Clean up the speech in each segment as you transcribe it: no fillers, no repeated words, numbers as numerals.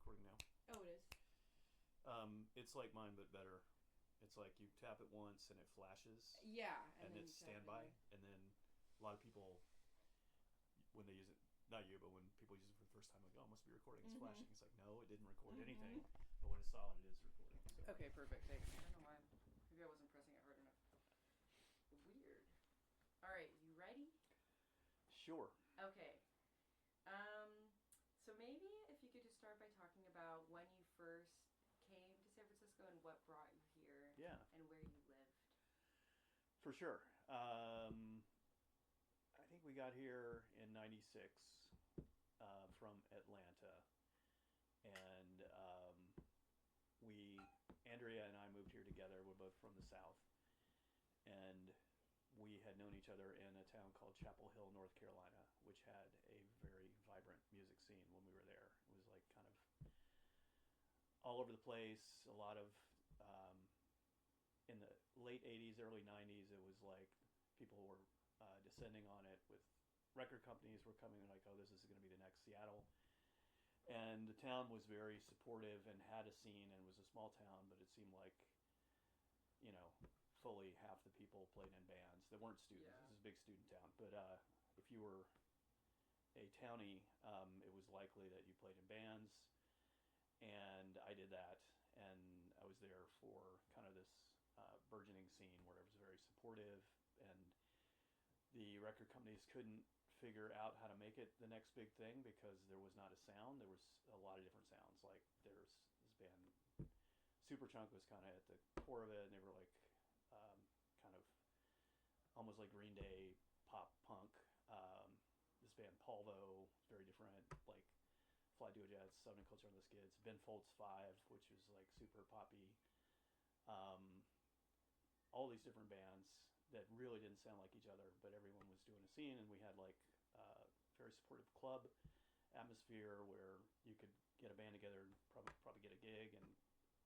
recording now. Oh, it is. It's like mine, but better. It's like you tap it once and it flashes, Yeah, and then it's you tap standby. And then a lot of people, when they use it, not you, but when people use it for the first time, like, oh, it must be recording. It's flashing. It's like, no, it didn't record anything. But when it's solid, it is recording. So. Okay, perfect. Thanks. I don't know why. Maybe I wasn't pressing it hard enough. Weird. All right, you ready? Sure. Okay. So maybe if you could just start by talking about when you first came to San Francisco and what brought you here. Yeah. And where you lived. For sure. I think we got here in '96 from Atlanta, and Andrea and I moved here together. We're both from the South, and we had known each other in a town called Chapel Hill, North Carolina, which had a very vibrant music scene when we were there. It was like kind of all over the place. A lot of in the late '80s, early '90s, it was like people were descending on it with record companies were coming and like, oh, this is going to be the next Seattle. And the town was very supportive and had a scene, and was a small town, but it seemed like, fully half the people played in bands that weren't students. Yeah. This is a big student town. But if you were a townie, it was likely that you played in bands. And I did that, and I was there for kind of this burgeoning scene where it was very supportive, and the record companies couldn't figure out how to make it the next big thing because there was not a sound. There was a lot of different sounds. Like there's this band, Superchunk was kind of at the core of it, and they were like kind of almost like Green Day pop punk. This band Polvo, very different, like Fly Duo Jets, Southern Culture on the Skids, Ben Folds 5, which was like super poppy. All these different bands that really didn't sound like each other, but everyone was doing a scene, and we had like a very supportive club atmosphere where you could get a band together and probably get a gig, and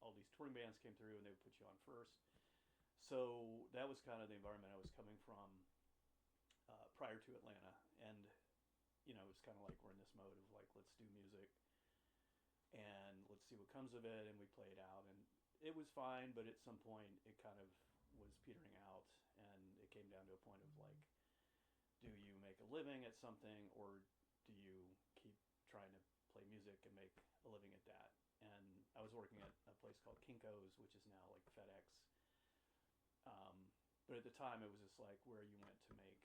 all these touring bands came through and they would put you on first. So that was kind of the environment I was coming from prior to Atlanta, and it was kind of like we're in this mode of like, let's do music and let's see what comes of it, and we played out, and it was fine, but at some point it kind of was petering out, and it came down to a point of like, do you make a living at something, or do you keep trying to play music and make a living at that? And I was working at a place called Kinko's, which is now like FedEx. But at the time, it was just like where you went to make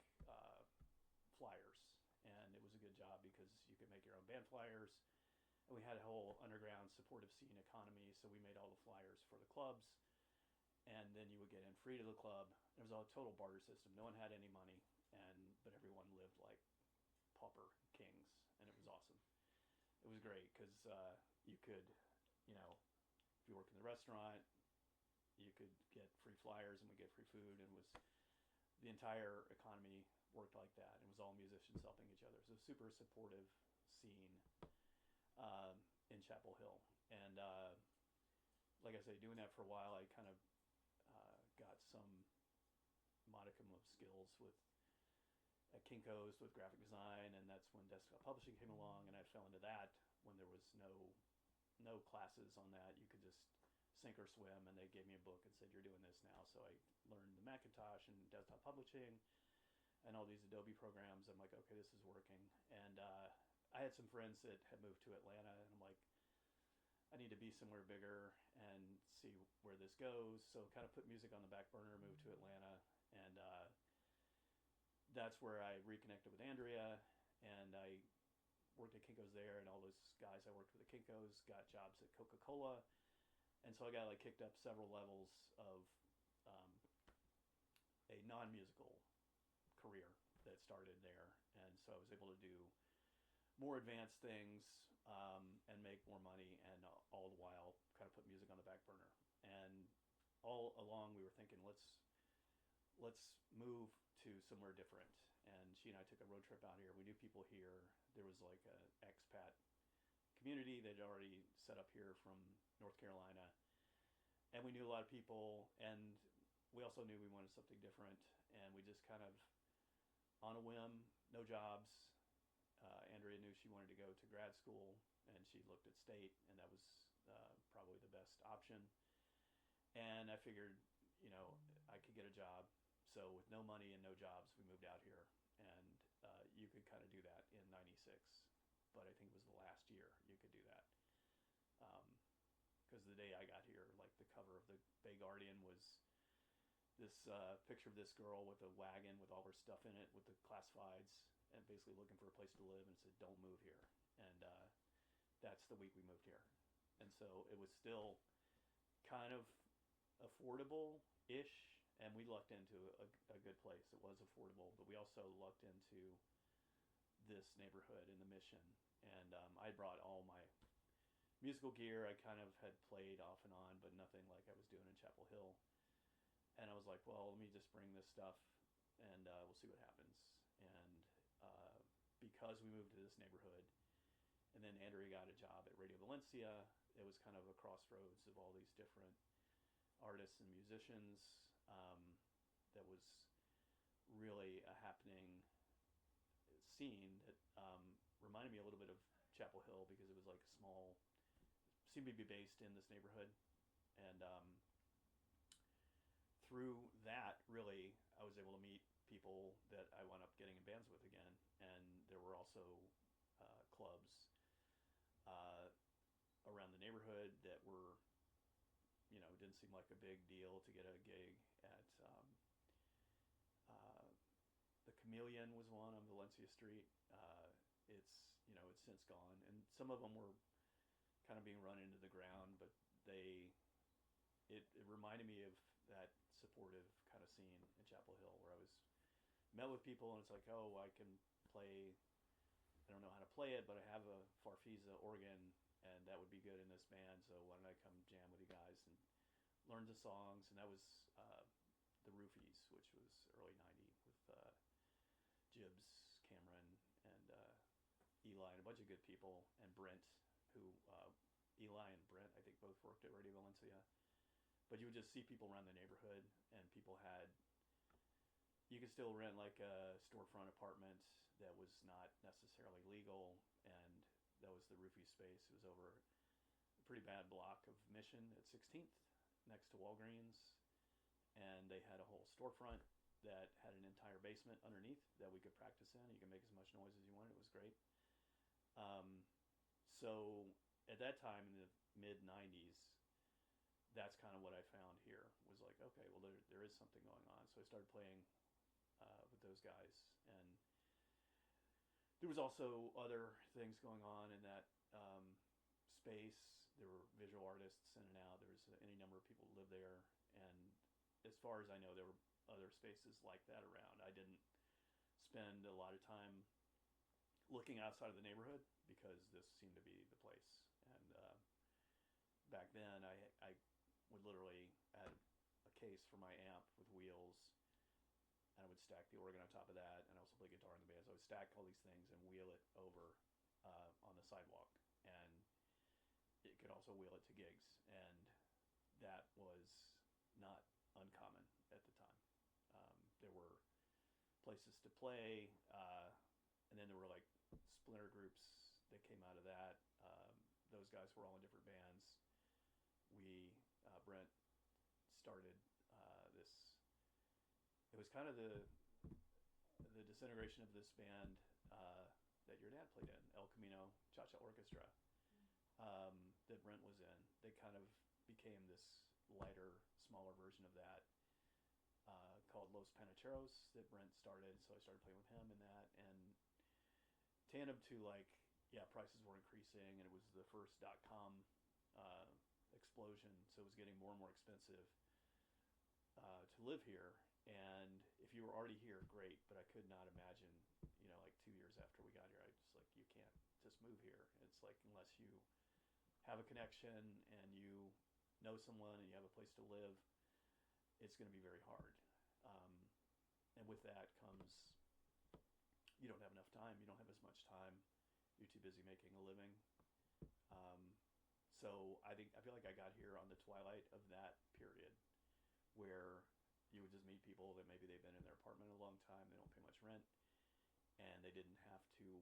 flyers, and it was a good job because you could make your own band flyers, and we had a whole underground supportive scene economy, so we made all the flyers for the clubs, and then you would get in free to the club. It was a total barter system. No one had any money, but everyone lived like pauper kings, and it was awesome. It was great because you could, if you worked in the restaurant, you could get free flyers, and we get free food, and the entire economy worked like that. It was all musicians helping each other. So it was a super supportive scene in Chapel Hill. And like I say, doing that for a while, I kind of got some modicum of skills at Kinko's with graphic design, and that's when desktop publishing came along, and I fell into that when there was no classes on that. You could just sink or swim, and they gave me a book and said, you're doing this now. So I learned the Macintosh and desktop publishing and all these Adobe programs. I'm like, okay, this is working. And I had some friends that had moved to Atlanta, and I'm like, I need to be somewhere bigger and see where this goes. So kind of put music on the back burner, moved to Atlanta, and that's where I reconnected with Andrea, and I worked at Kinko's there, and all those guys I worked with at Kinko's got jobs at Coca-Cola. And so I got like kicked up several levels of a non-musical career that started there. And so I was able to do more advanced things and make more money, and all the while kind of put music on the back burner. And all along we were thinking, let's move to somewhere different. And she and I took a road trip out here. We knew people here. There was like an expat community that had already set up here from North Carolina, and we knew a lot of people, and we also knew we wanted something different, and we just kind of, on a whim, no jobs, Andrea knew she wanted to go to grad school, and she looked at state, and that was probably the best option. And I figured, I could get a job. So with no money and no jobs, we moved out here, and you could kind of do that in '96. But I think it was the last year you could do that. Because the day I got here, like the cover of the Bay Guardian was this picture of this girl with a wagon with all her stuff in it with the classifieds and basically looking for a place to live, and said, "Don't move here." And that's the week we moved here. And so it was still kind of affordable-ish, and we lucked into a good place. It was affordable, but we also lucked into this neighborhood in the Mission. And I brought all my musical gear. I kind of had played off and on, but nothing like I was doing in Chapel Hill. And I was like, well, let me just bring this stuff, and we'll see what happens. And because we moved to this neighborhood, and then Andrea got a job at Radio Valencia, it was kind of a crossroads of all these different artists and musicians. That was really a happening scene that reminded me a little bit of Chapel Hill, because it was like a small, seemed to be based in this neighborhood. And through that, really, I was able to meet people that I wound up getting in bands with again. And there were also clubs around the neighborhood that were, didn't seem like a big deal to get a gig at. The Chameleon was one on Valencia Street. It's since gone, and some of them were kind of being run into the ground, but it reminded me of that supportive kind of scene in Chapel Hill, where I was met with people, and it's like, oh, I can play. I don't know how to play it, but I have a Farfisa organ, and that would be good in this band. So why don't I come jam with you guys and learn the songs? And that was the Roofies, which was early '90 with Jibbs, Cameron, and Eli, and a bunch of good people, and Brent, who Eli and Brent, I think, both worked at Radio Valencia. But you would just see people around the neighborhood, and people you could still rent like a storefront apartment that was not necessarily legal, and that was the Roofie space. It was over a pretty bad block of Mission at 16th, next to Walgreens, and they had a whole storefront that had an entire basement underneath that we could practice in. You could make as much noise as you wanted. It was great. So at that time, in the mid-'90s, that's kind of what I found here, was like, okay, well, there is something going on. So I started playing with those guys, and there was also other things going on in that space. There were visual artists in and out. There was any number of people who lived there, and as far as I know, there were other spaces like that around. I didn't spend a lot of time looking outside of the neighborhood, because this seemed to be the place. And back then, I would literally add a case for my amp with wheels, and I would stack the organ on top of that, and I also play guitar in the band. So I would stack all these things and wheel it over on the sidewalk, and it could also wheel it to gigs, and that was not uncommon at the time. There were places to play, and then there were like splinter groups that came out of that. Those guys were all in different bands. Brent started this. It was kind of the disintegration of this band that your dad played in, El Camino Cha-Cha Orchestra, that Brent was in. They kind of became this lighter, smaller version of that, called Los Panacheros, that Brent started. So I started playing with him in that, and tandem to prices were increasing, and it was the first .com explosion, so it was getting more and more expensive to live here. And if you were already here, great, but I could not imagine, 2 years after we got here, I just you can't just move here. It's like, unless you have a connection and you know someone and you have a place to live, it's going to be very hard. And with that comes, you don't have enough time. You don't have as much time. You're too busy making a living. So I feel like I got here on the twilight of that period, where you would just meet people that maybe they've been in their apartment a long time, they don't pay much rent, and they didn't have to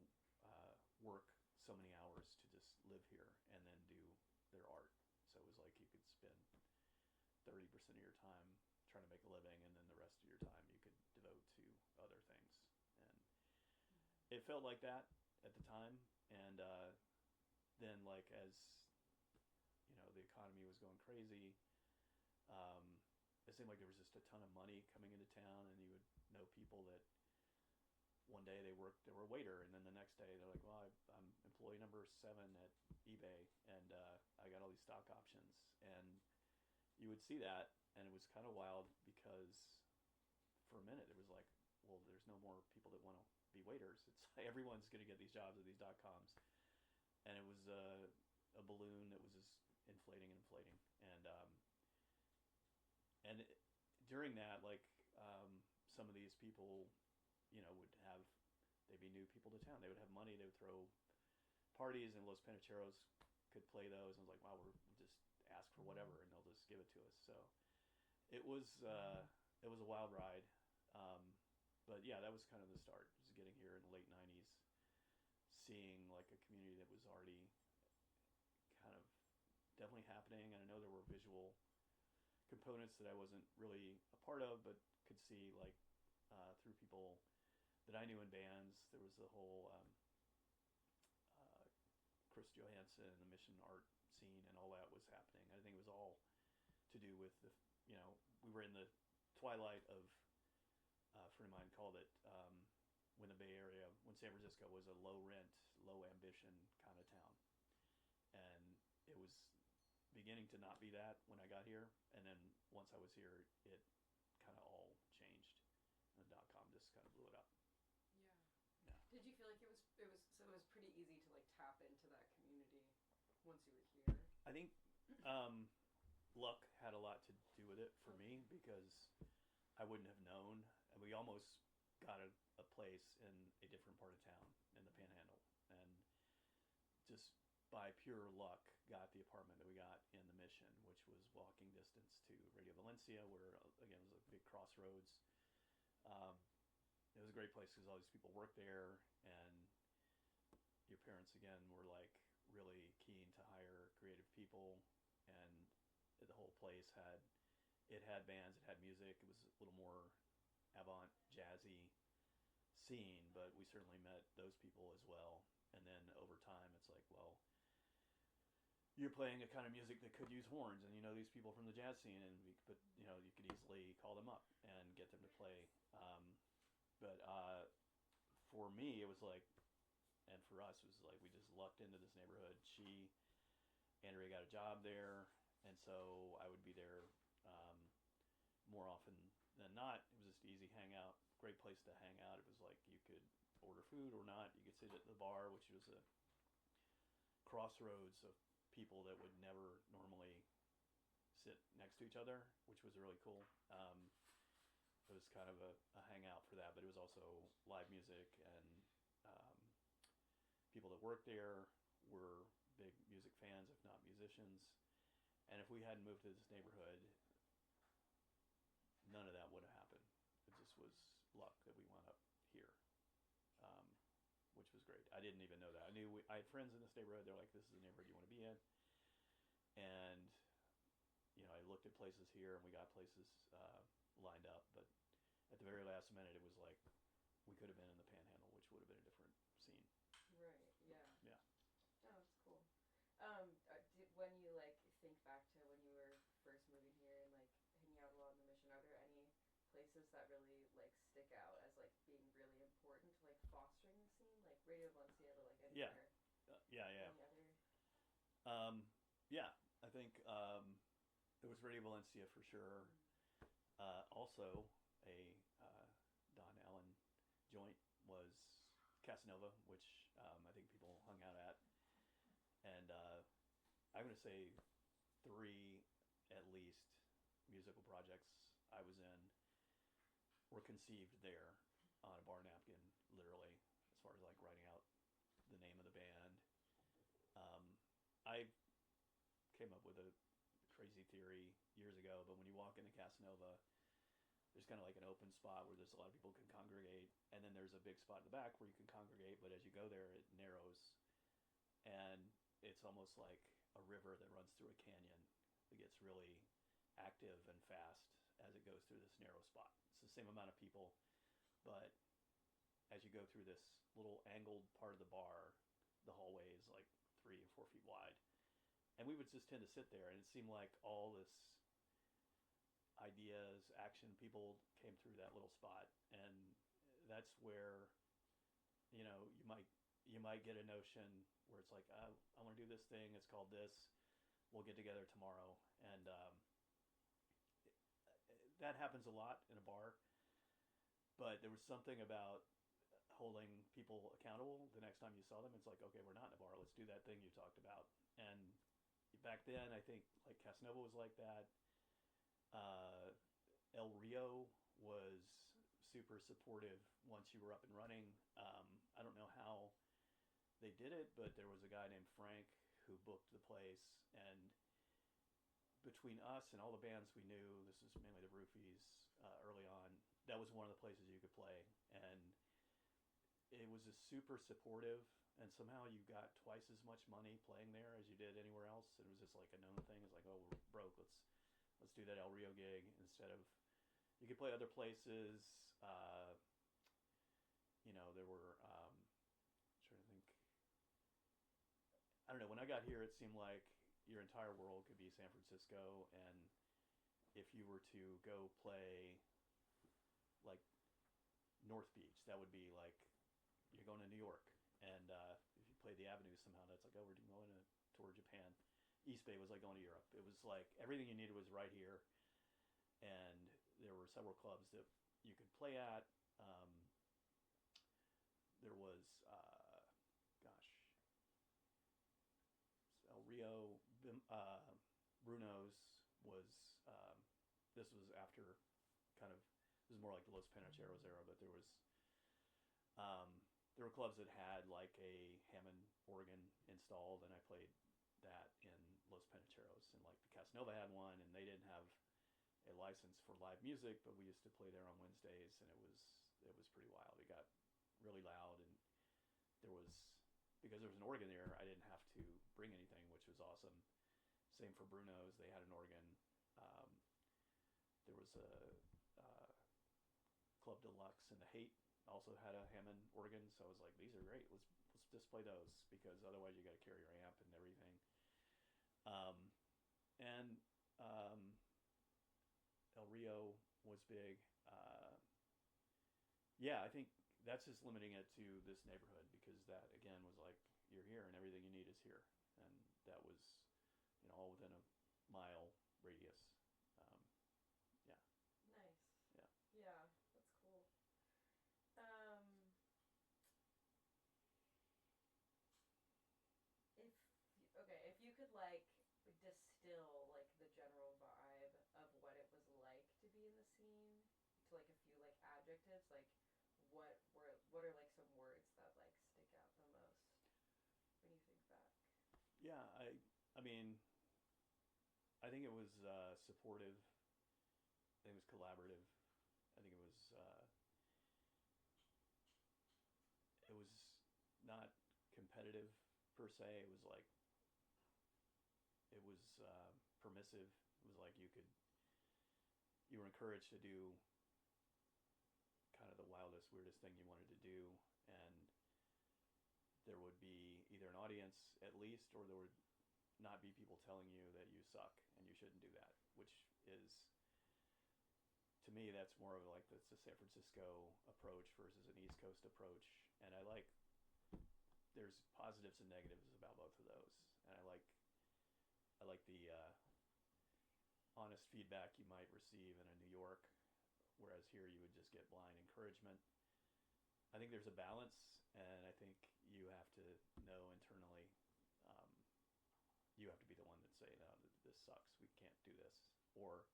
work so many hours to just live here and then do their art. So it was like you could spend 30% of your time trying to make a living, and then the rest of your time you could devote to other things. And it felt like that at the time. And then, like, as you know, the economy was going crazy, it seemed like there was just a ton of money coming into town, and you would know people that one day they were a waiter, and then the next day they're like, well, I'm employee number 7 at eBay, and I got all these stock options. And you would see that, and it was kind of wild because for a minute it was like, well, there's no more people that want to be waiters. It's like everyone's going to get these jobs at these .coms, and it was a balloon that was just inflating and inflating. And during that, like, some of these people, you know, they'd be new people to town. They would have money. They would throw parties, and Los Panacheros could play those. And I was like, wow, we'll just ask for whatever, and they'll just give it to us. So it was a wild ride. But yeah, that was kind of the start. Just getting here in the late '90s, seeing like a community that was already kind of definitely happening. And I know there were visual components that I wasn't really a part of, but could see, like, through people that I knew in bands. There was the whole Chris Johansson and the Mission art scene, and all that was happening. I think it was all to do with we were in the twilight of, a friend of mine called it, when San Francisco was a low rent, low ambition kind of town. And it was beginning to not be that when I got here. And then once I was here, it kind of all changed. And .com just kind of blew it up. Yeah. Did you feel like it was pretty easy to like tap into that community once you were here? I think luck had a lot to do with it for me, because I wouldn't have known. And we almost got a place in a different part of town in the Panhandle, and just by pure luck got the apartment that we got in the Mission, which was walking distance to Radio Valencia, where again it was a big crossroads. It was a great place because all these people worked there, and your parents again were like really keen to hire creative people, and the whole place had bands, it had music. It was a little more avant jazzy scene, but we certainly met those people as well. And then over time, it's like, well, you're playing a kind of music that could use horns, and you know these people from the jazz scene, but you know you could easily call them up and get them to play. But for me, it was like, and for us, it was like we just lucked into this neighborhood. Andrea got a job there, and so I would be there more often than not. It was just easy hangout, great place to hang out. It was like you could order food or not. You could sit at the bar, which was a crossroads of people that would never normally sit next to each other, which was really cool. It was kind of a hangout for that, but it was also live music, and people that worked there were big music fans, if not musicians. And if we hadn't moved to this neighborhood, none of that would have happened. It just was luck that we wound up here, which was great. I didn't even know that. I had friends in this neighborhood. They're like, this is the neighborhood you want to be in. And, you know, I looked at places here, and we got places lined up. But at the very last minute, it was like we could have been in the Panhandle, which would have been a different scene. Right, yeah. Yeah. Oh, that's cool. When you, like, think back to when you were first moving here and, like, hanging out a lot in the Mission, are there any places that really, like, stick out as, like, being really important to, like, fostering the scene? Like Radio Valencia, but, like, anywhere? Yeah. Any other? Yeah, I think there was Radio Valencia for sure. Also, a Don Allen joint was Casanova, which I think people hung out at. And I'm going to say 3, at least, musical projects I was in were conceived there on a bar napkin, literally, as far as like writing out the name of the band. I came up with a crazy theory years ago, but when you walk into Casanova, there's kind of like an open spot where there's a lot of people can congregate, and then there's a big spot in the back where you can congregate. But as you go there, it narrows, and it's almost like a river that runs through a canyon. It gets really active and fast as it goes through this narrow spot. It's the same amount of people, but as you go through this little angled part of the bar, the hallway is like 3 or 4 feet wide. And we would just tend to sit there, and it seemed like all this ideas, action, people came through that little spot, and that's where you might get a notion where it's like, I want to do this thing. It's called this. We'll get together tomorrow, and that happens a lot in a bar. But there was something about holding people accountable the next time you saw them. It's like, okay, we're not in a bar. Let's do that thing you talked about. And back then, I think like Casanova was like that. El Rio was super supportive once you were up and running. I don't know how they did it, but there was a guy named Frank who booked the place, and between us and all the bands we knew, this was mainly the Roofies early on, that was one of the places you could play, and it was a super supportive, and somehow you got twice as much money playing there as you did anywhere else. It was just like a known thing. It's like, oh, we're broke. Let's do that El Rio gig instead of. You could play other places. There were. Trying to think. I don't know. When I got here, it seemed like your entire world could be San Francisco, and if you were to go play, like North Beach, that would be like you're going to New York. And if you played the Avenue somehow, that's like, oh, we're going to tour Japan. East Bay was like going to Europe. It was like everything you needed was right here, and there were several clubs that you could play at. There was, El Rio, Bruno's was. This was after, kind of. This was more like the Los Panacheros era, but there were clubs that had like a Hammond organ installed, and I played that in Los Panacheros, and like the Casanova had one, and they didn't have a license for live music, but we used to play there on Wednesdays, and it was pretty wild. It got really loud, and because there was an organ there, I didn't have to bring anything, which was awesome. Same for Bruno's; they had an organ. There was a Club Deluxe in the Haight also had a Hammond organ, so I was like, these are great. Let's just play those, because otherwise you got to carry your amp and everything. El Rio was big. I think that's just limiting it to this neighborhood, because that again was like, you're here and everything you need is here, and that was all within a mile radius. Yeah. Nice. Yeah. Yeah, that's cool. If you could like distill like the general vibe of what it was like to be in the scene to like a few like adjectives, like what are like some words that like stick out the most when you think back? Yeah, I mean, I think it was supportive. I think it was collaborative. I think it was not competitive per se. It was like permissive. It was like you were encouraged to do kind of the wildest, weirdest thing you wanted to do, and there would be either an audience at least, or there would not be people telling you that you suck and you shouldn't do that, which is, to me, that's more of like that's a San Francisco approach versus an East Coast approach. And there's positives and negatives about both of those, and I like the honest feedback you might receive in a New York, whereas here you would just get blind encouragement. I think there's a balance, and I think you have to know internally. You have to be the one that say, "No, this sucks. We can't do this." Or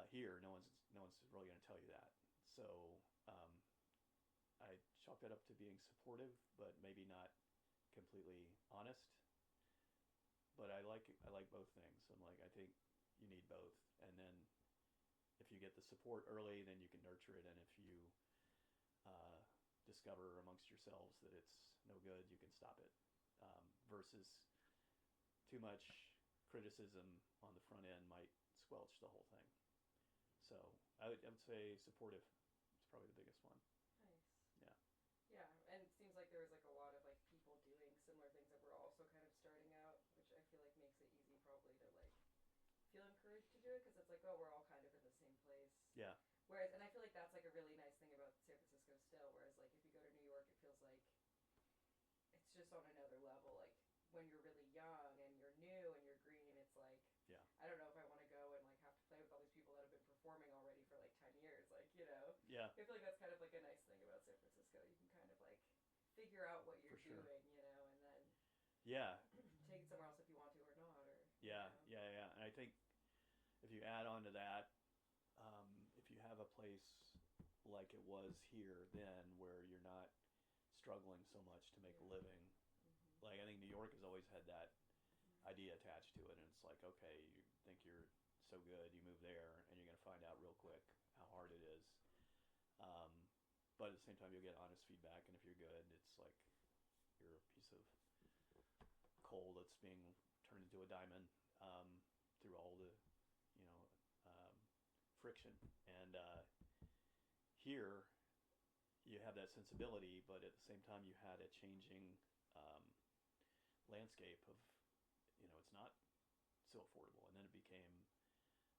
here, no one's really going to tell you that. So I chalk that up to being supportive, but maybe not completely honest. But I like both things. I'm like, I think you need both, and then if you get the support early, then you can nurture it, and if you uh, discover amongst yourselves that it's no good, you can stop it. Versus too much criticism on the front end might squelch the whole thing. So I would say supportive is probably the biggest one. Nice. Yeah. Yeah, and it seems like there was like a lot of like people doing similar things that were also kind of starting out, which I feel like makes it easy probably to like feel encouraged to do it because it's like, oh, we're all kind of in the same place. Yeah. Whereas, and I feel like that's like a really nice thing about San Francisco still. Whereas, like if you go to New York, it feels like it's just on another level. Like when you're really young and you're new and you're green, it's like, Yeah. I don't know if I want to go and like have to play with all these people that have been performing already for like 10 years. Like, you know, Yeah. I feel like that's kind of like a nice thing about San Francisco. You can kind of like figure out what you're For sure. doing, you know, and then Yeah. take it somewhere else if you want to or not. Or Yeah. you know. Yeah. Yeah. And I think if you add on to that, if you have a place like it was here, then where you're not struggling so much to make a Yeah. living, Mm-hmm. like I think New York has always had that idea attached to it, and it's like, okay, you think you're so good, you move there, and you're going to find out real quick how hard it is. Um, but at the same time, you'll get honest feedback, and if you're good, it's like you're a piece of coal that's being turned into a diamond through all the, you know, friction. And here, you have that sensibility, but at the same time, you had a changing um, landscape of, you know, it's not so affordable, and then it became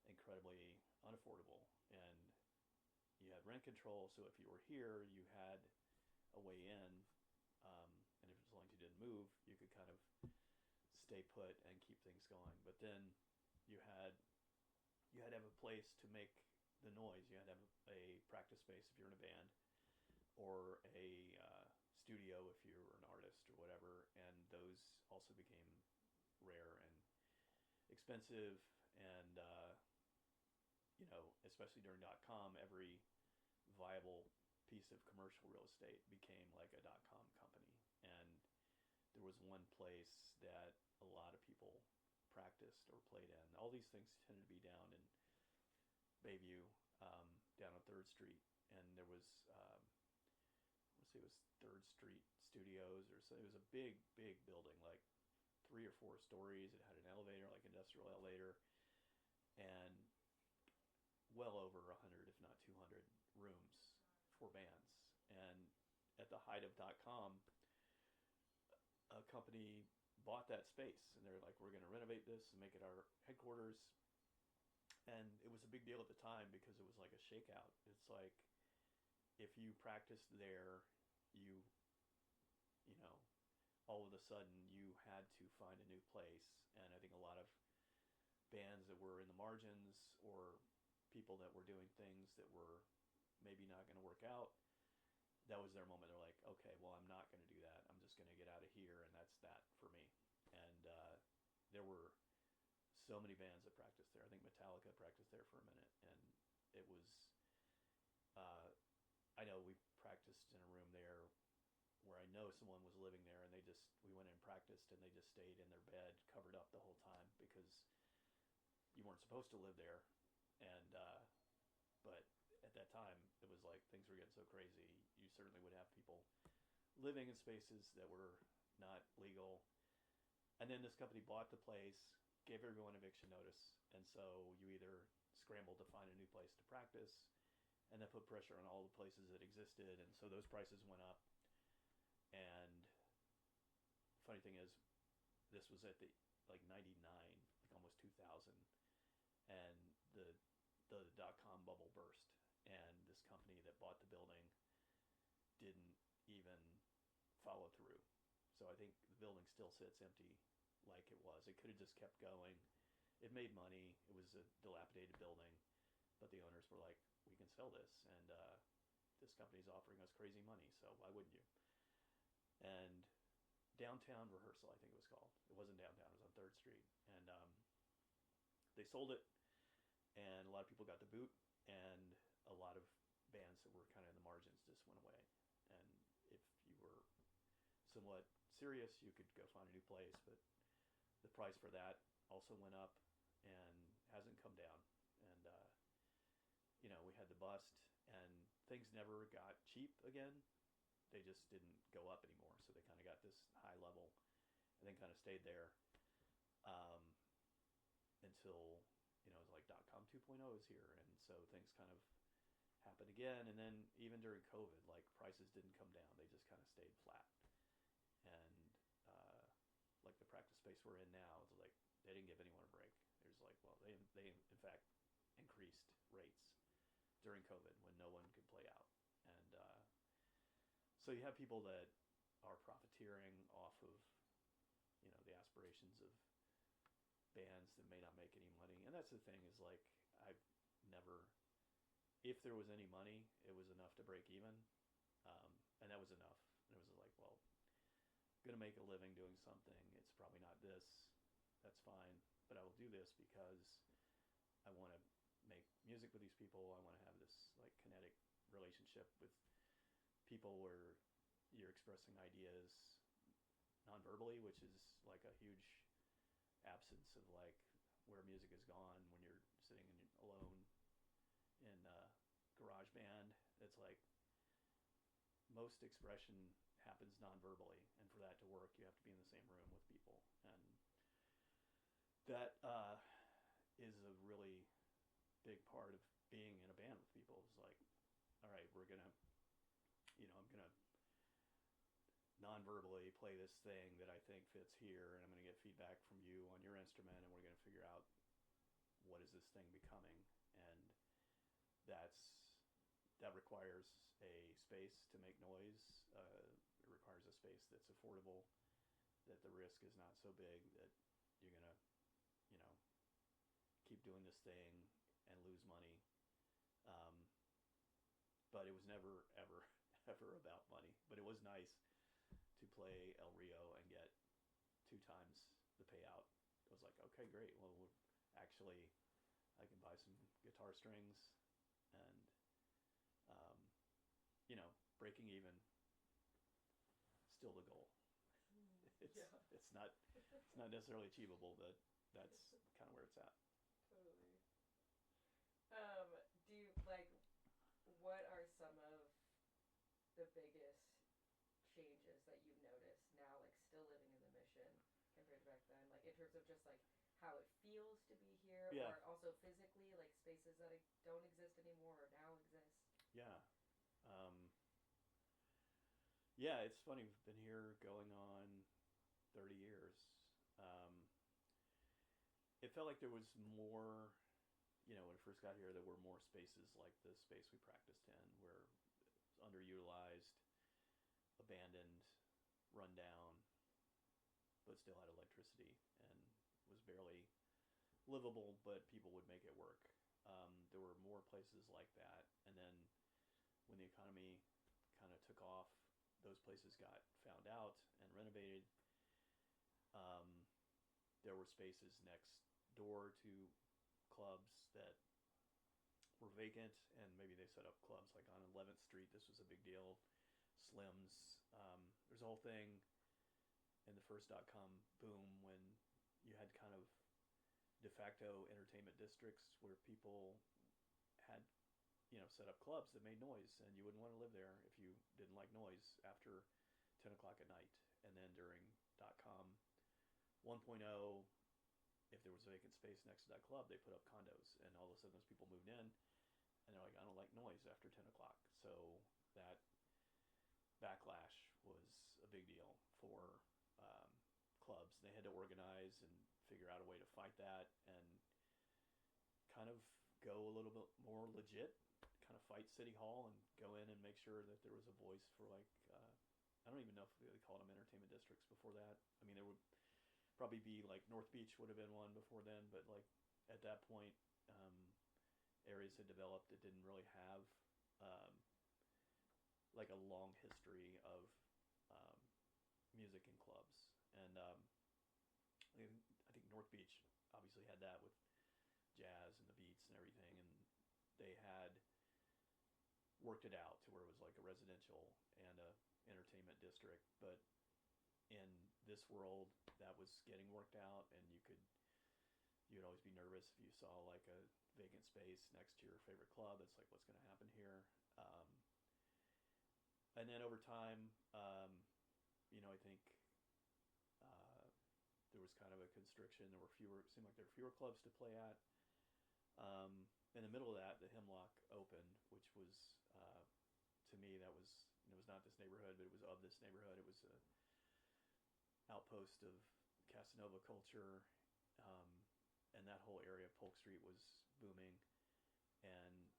incredibly unaffordable, and you had rent control. So if you were here, you had a way in, and if as long as you didn't move, you could kind of stay put and keep things going. But then you had to have a place to make the noise. You had to have a practice space if you're in a band, or a studio if you were an artist or whatever, and those also became rare and expensive. And you know, especially during .com, every viable piece of commercial real estate became like a .com company, and there was one place that a lot of people practiced or played in. All these things tended to be down in Bayview, down on 3rd Street, and there was let's see, it was 3rd Street Studios, or so. It was a big, big building, like 3 or 4 stories. It had an elevator, like industrial elevator, and well over 100, if not 200, rooms for bands. And at the height of .com, a company bought that space, and they're like, we're going to renovate this and make it our headquarters. And it was a big deal at the time because it was like a shakeout. It's like, if you practiced there, you know, all of a sudden you had to find a new place. And I think a lot of bands that were in the margins, or people that were doing things that were maybe not going to work out, that was their moment. They're like, okay, well, I'm not going to do that. I'm just going to get out of here, and that's that for me. And there were so many bands that practiced there. I think Metallica practiced there for a minute, and it was, I know we practiced in a room there where I know someone was living there, and we went in and practiced, and they just stayed in their bed covered up the whole time because you weren't supposed to live there. And but at that time, it was like things were getting so crazy. You certainly would have people living in spaces that were not legal. And then this company bought the place, gave everyone eviction notice, and so you either scrambled to find a new place to practice, and that put pressure on all the places that existed, and so those prices went up. And the funny thing is, this was at the like 99, like almost 2000, and the .com bubble burst, and this company that bought the building didn't even follow through. So I think the building still sits empty like it was. It could have just kept going. It made money. It was a dilapidated building, but the owners were like, we can sell this, and this company's offering us crazy money, so why wouldn't you? And Downtown Rehearsal, I think it was called. It wasn't downtown, it was on 3rd Street. And they sold it, and a lot of people got the boot, and a lot of bands that were kind of in the margins just went away. And if you were somewhat serious, you could go find a new place, but the price for that also went up and hasn't come down. And we had the bust, and things never got cheap again. They just didn't go up anymore. So they kind of got this high level and then kind of stayed there um, until, it was like .com 2.0 is here. And so things kind of happened again. And then even during COVID, like prices didn't come down. They just kind of stayed flat. And like the practice space we're in now, it's like they didn't give anyone a break. There's like, well, they in fact increased rates during COVID when no one could play out. And so you have people that are profiteering off of, the aspirations of bands that may not make any money. And that's the thing is like, I've never, if there was any money, it was enough to break even. And that was enough. And it was like, well, going to make a living doing something. It's probably not this. That's fine. But I will do this because I want to make music with these people. I want to have this like kinetic relationship with people where you're expressing ideas non-verbally, which is like a huge absence of like where music has gone when you're sitting alone in GarageBand. It's like most expression happens non-verbally, and for that to work, you have to be in the same room with people, and that is a really big part of being in a band with people. It's like, all right, we're gonna, I'm gonna non-verbally play this thing that I think fits here, and I'm gonna get feedback from you on your instrument, and we're gonna figure out what is this thing becoming, and that requires a space to make noise. It requires a space that's affordable, that the risk is not so big that you're gonna, keep doing this thing and lose money. But it was never, ever, ever about money. But it was nice to play El Rio and get 2 times the payout. I was like, okay, great. Well, actually, I can buy some guitar strings and, breaking even, still the goal. It's not necessarily achievable, but that's kind of where it's at. Totally. Do you what are some of the biggest changes that you've noticed now, like still living in the Mission compared to back then, like in terms of just like how it feels to be here, or also physically, like spaces that don't exist anymore or now exist? Yeah, it's funny. We've been here going on 30 years. It felt like there was more, when I first got here, there were more spaces like the space we practiced in, where it was underutilized, abandoned, run down, but still had electricity and was barely livable, but people would make it work. There were more places like that. And then when the economy kind of took off, those places got found out and renovated. There were spaces next door to clubs that were vacant, and maybe they set up clubs like on 11th Street. This was a big deal. Slim's. There's a whole thing in the first .com boom when you had kind of de facto entertainment districts where people had set up clubs that made noise, and you wouldn't want to live there if you didn't like noise after 10 o'clock at night. And then during .com 1.0, if there was a vacant space next to that club, they put up condos, and all of a sudden those people moved in, and they're like, I don't like noise after 10 o'clock. So that backlash was a big deal for clubs. They had to organize and figure out a way to fight that and kind of go a little bit more legit, kind of fight City Hall and go in and make sure that there was a voice for I don't even know if they called them entertainment districts before that. I mean, there would probably be like North Beach would have been one before then, but like at that point, areas had developed that didn't really have like a long history of music in clubs. And I think North Beach obviously had that with jazz and the Beats and everything, and they had worked it out to where it was like a residential and a entertainment district. But in this world, that was getting worked out, and you could you'd always be nervous if you saw like a vacant space next to your favorite club. It's like, what's going to happen here? And then over time, I think there was kind of a constriction. There were fewer. It seemed like there were fewer clubs to play at. In the middle of that, the Hemlock opened, which was to me that was it was not this neighborhood, but it was of this neighborhood. It was a outpost of Casanova culture, and that whole area of Polk Street was booming, and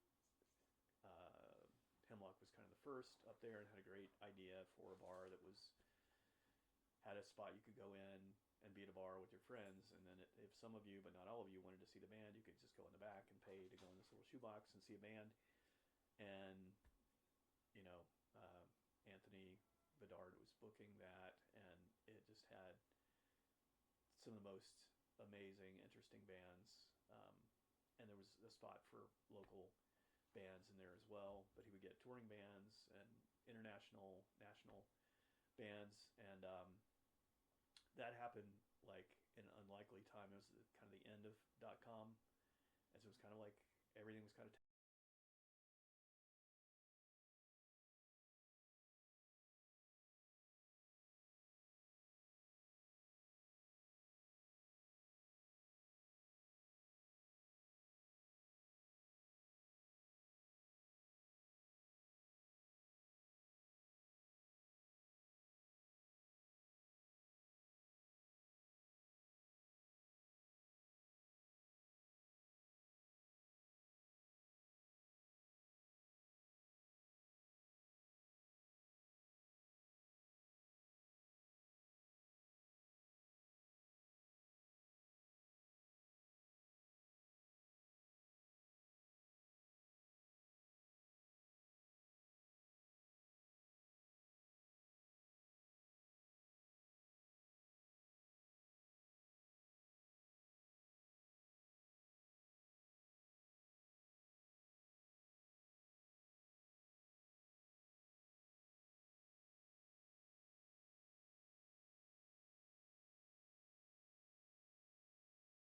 Hemlock was kind of the first up there and had a great idea for a bar that had a spot you could go in and be at a bar with your friends, and then if some of you, but not all of you, wanted to see the band, you could just go in the back and pay to go in this little shoebox and see a band. And Anthony Bedard was booking that, and it just had some of the most amazing, interesting bands. And there was a spot for local bands in there as well, but he would get touring bands and international, national bands, and that happened like in an unlikely time. It was kind of the end of .com, and so it was kind of like everything was kind of